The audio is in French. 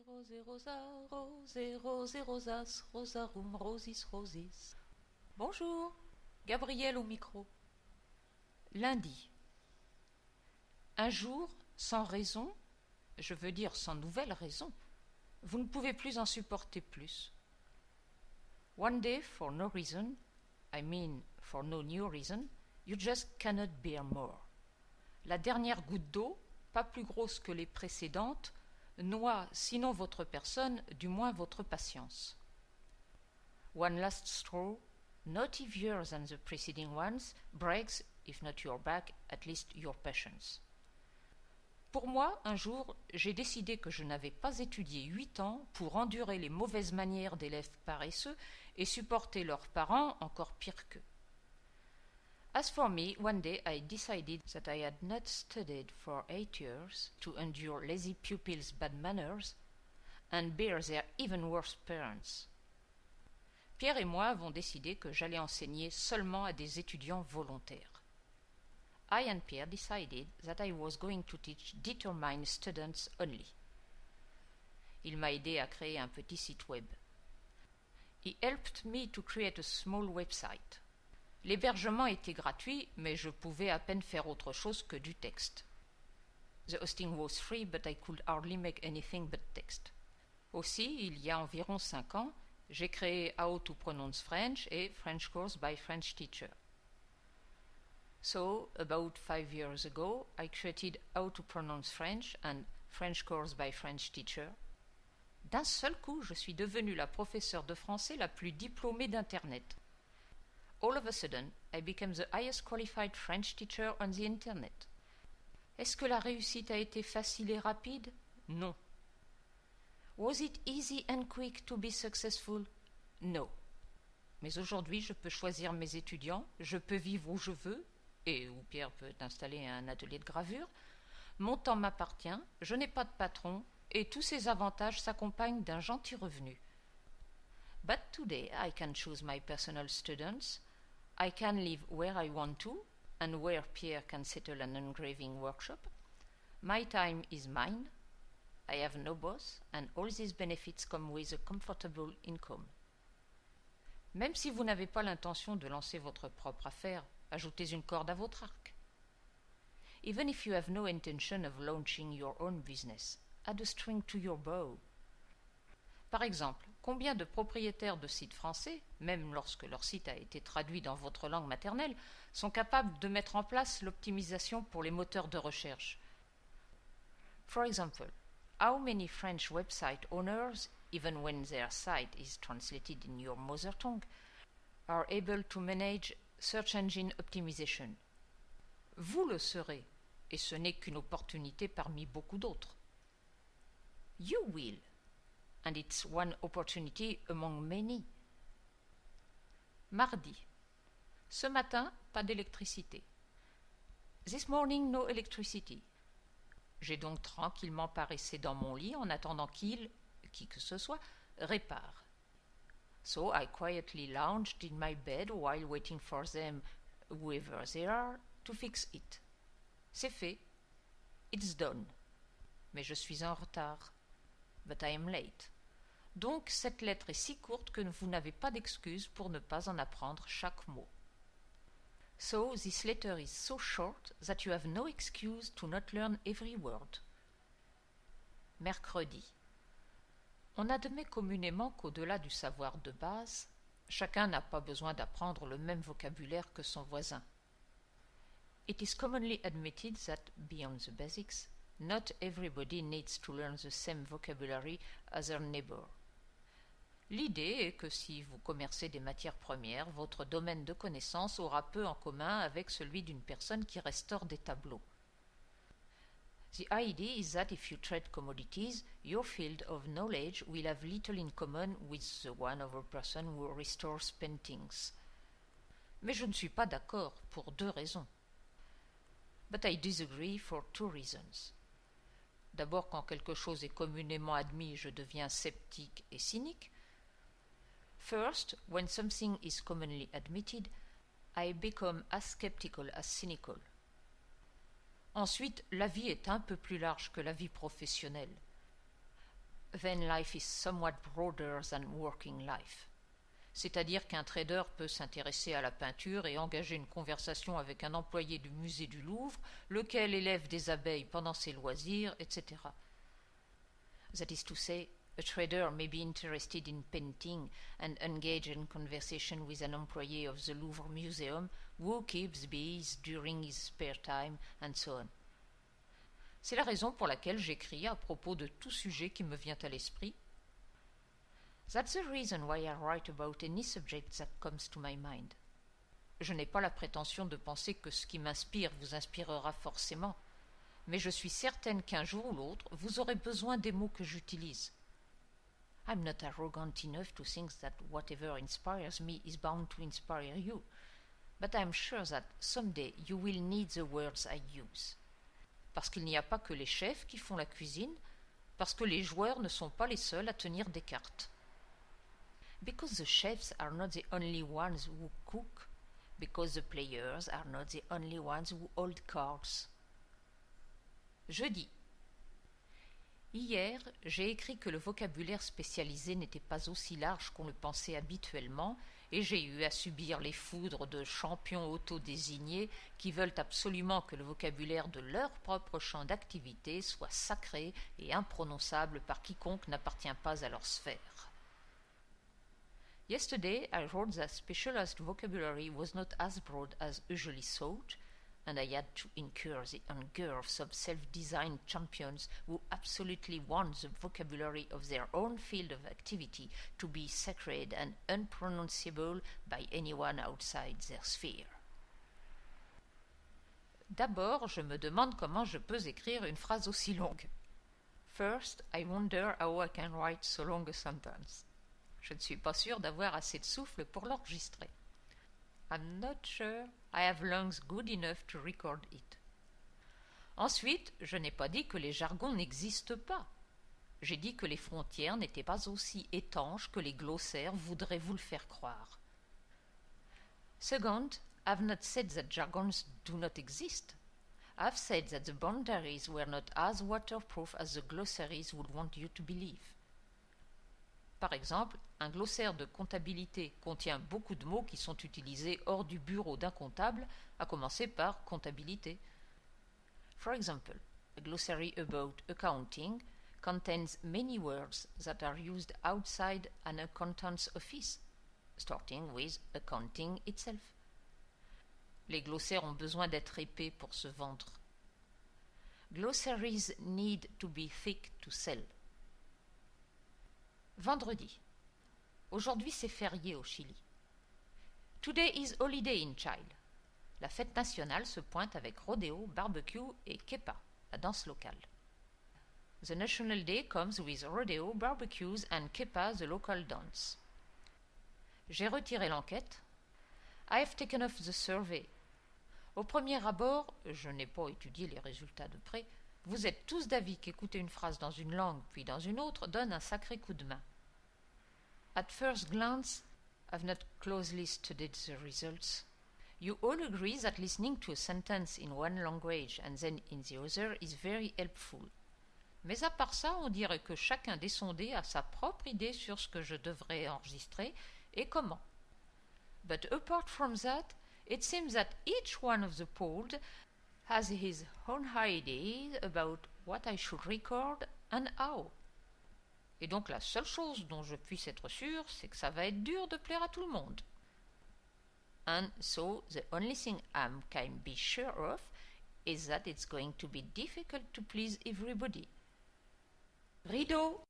Rose, rosa, rose, rose, rosas, rosarum, rosis, rosis. Bonjour, Gabriel au micro. Lundi. Un jour, sans raison, je veux dire sans nouvelle raison, vous ne pouvez plus en supporter plus. One day, for no reason, I mean for no new reason, you just cannot bear more. La dernière goutte d'eau, pas plus grosse que les précédentes, noie sinon votre personne, du moins votre patience. One last straw, not heavier than the preceding ones, breaks, if not your back, at least your patience. Pour moi, un jour, j'ai décidé que je n'avais pas étudié 8 ans pour endurer les mauvaises manières d'élèves paresseux et supporter leurs parents encore pire qu'eux. As for me, one day I decided that I had not studied for 8 years to endure lazy pupils' bad manners and bear their even worse parents. Pierre et moi avons décidé que j'allais enseigner seulement à des étudiants volontaires. I and Pierre decided that I was going to teach determined students only. Il m'a aidé à créer un petit site web. He helped me to create a small website. L'hébergement était gratuit, mais je pouvais à peine faire autre chose que du texte. The hosting was free, but I could hardly make anything but text. Aussi, il y a environ 5 ans, j'ai créé How to Pronounce French et French Course by French Teacher. So, about 5 years ago, I created How to Pronounce French and French Course by French Teacher. D'un seul coup, je suis devenue la professeure de français la plus diplômée d'Internet. All of a sudden, I became the highest qualified French teacher on the Internet. Est-ce que la réussite a été facile et rapide? Non. Was it easy and quick to be successful? No. Mais aujourd'hui, je peux choisir mes étudiants, je peux vivre où je veux, et où Pierre peut installer un atelier de gravure. Mon temps m'appartient, je n'ai pas de patron, et tous ces avantages s'accompagnent d'un gentil revenu. But today I can choose my personal students, I can live where I want to, and where Pierre can settle an engraving workshop. My time is mine, I have no boss, and all these benefits come with a comfortable income. Même si vous n'avez pas l'intention de lancer votre propre affaire, ajoutez une corde à votre arc. Even if you have no intention of launching your own business, add a string to your bow. Par exemple, combien de propriétaires de sites français, même lorsque leur site a été traduit dans votre langue maternelle, sont capables de mettre en place l'optimisation pour les moteurs de recherche? For example, how many French website owners, even when their site is translated in your mother tongue, are able to manage search engine optimization? Vous le serez, et ce n'est qu'une opportunité parmi beaucoup d'autres. You will. And it's one opportunity among many. Mardi. Ce matin, pas d'électricité. This morning, no electricity. J'ai donc tranquillement paressé dans mon lit en attendant qu'il, qui que ce soit, répare. So I quietly lounged in my bed while waiting for them, whoever they are, to fix it. C'est fait. It's done. Mais je suis en retard. But I am late. Donc, cette lettre est si courte que vous n'avez pas d'excuse pour ne pas en apprendre chaque mot. So, this letter is so short that you have no excuse to not learn every word. Mercredi. On admet communément qu'au-delà du savoir de base, chacun n'a pas besoin d'apprendre le même vocabulaire que son voisin. It is commonly admitted that, beyond the basics, not everybody needs to learn the same vocabulary as their neighbor. L'idée est que si vous commercez des matières premières, votre domaine de connaissance aura peu en commun avec celui d'une personne qui restaure des tableaux. The idea is that if you trade commodities, your field of knowledge will have little in common with the one of a person who restores paintings. Mais je ne suis pas d'accord pour 2 raisons. But I disagree for 2 reasons. D'abord, quand quelque chose est communément admis, je deviens sceptique et cynique. First, when something is commonly admitted, I become as skeptical as cynical. Ensuite, la vie est un peu plus large que la vie professionnelle. then life is somewhat broader than working life. C'est-à-dire qu'un trader peut s'intéresser à la peinture et engager une conversation avec un employé du musée du Louvre, lequel élève des abeilles pendant ses loisirs, etc. That is to say, a trader may be interested in painting and engage in conversation with an employee of the Louvre Museum who keeps bees during his spare time, and so on. C'est la raison pour laquelle j'écris à propos de tout sujet qui me vient à l'esprit. That's the reason why I write about any subject that comes to my mind. Je n'ai pas la prétention de penser que ce qui m'inspire vous inspirera forcément, mais je suis certaine qu'un jour ou l'autre, vous aurez besoin des mots que j'utilise. I'm not arrogant enough to think that whatever inspires me is bound to inspire you, but I'm sure that someday you will need the words I use. Parce qu'il n'y a pas que les chefs qui font la cuisine, parce que les joueurs ne sont pas les seuls à tenir des cartes. Because the chefs are not the only ones who cook, because the players are not the only ones who hold cards. Jeudi. Hier, j'ai écrit que le vocabulaire spécialisé n'était pas aussi large qu'on le pensait habituellement, et j'ai eu à subir les foudres de champions auto-désignés qui veulent absolument que le vocabulaire de leur propre champ d'activité soit sacré et imprononçable par quiconque n'appartient pas à leur sphère. Yesterday, I wrote that specialized vocabulary was not as broad as usually thought, and I had to incur the anger of some self-designed champions who absolutely want the vocabulary of their own field of activity to be sacred and unpronounceable by anyone outside their sphere. D'abord, je me demande comment je peux écrire une phrase aussi longue. First, I wonder how I can write so long a sentence. Je ne suis pas sûre d'avoir assez de souffle pour l'enregistrer. I'm not sure I have lungs good enough to record it. Ensuite, je n'ai pas dit que les jargons n'existent pas. J'ai dit que les frontières n'étaient pas aussi étanches que les glossaires voudraient vous le faire croire. Second, I've not said that jargons do not exist. I've said that the boundaries were not as waterproof as the glossaries would want you to believe. Par exemple, un glossaire de comptabilité contient beaucoup de mots qui sont utilisés hors du bureau d'un comptable, à commencer par comptabilité. For example, a glossary about accounting contains many words that are used outside an accountant's office, starting with accounting itself. Les glossaires ont besoin d'être épais pour se vendre. Glossaries need to be thick to sell. Vendredi. Aujourd'hui, c'est férié au Chili. Today is holiday in Chile. La fête nationale se pointe avec rodéo, barbecue et kepa, la danse locale. The National Day comes with rodeo, barbecues and kepa, the local dance. J'ai retiré l'enquête. I have taken off the survey. Au premier abord, je n'ai pas étudié les résultats de près, vous êtes tous d'avis qu'écouter une phrase dans une langue puis dans une autre donne un sacré coup de main. At first glance, I've not closely studied the results. You all agree that listening to a sentence in one language and then in the other is very helpful. Mais à part ça, on dirait que chacun des sondés a sa propre idée sur ce que je devrais enregistrer et comment. But apart from that, it seems that each one of the polled has his own ideas about what I should record and how. Et donc la seule chose dont je puisse être sûre, c'est que ça va être dur de plaire à tout le monde. And so the only thing I can be sure of is that it's going to be difficult to please everybody. Rideau!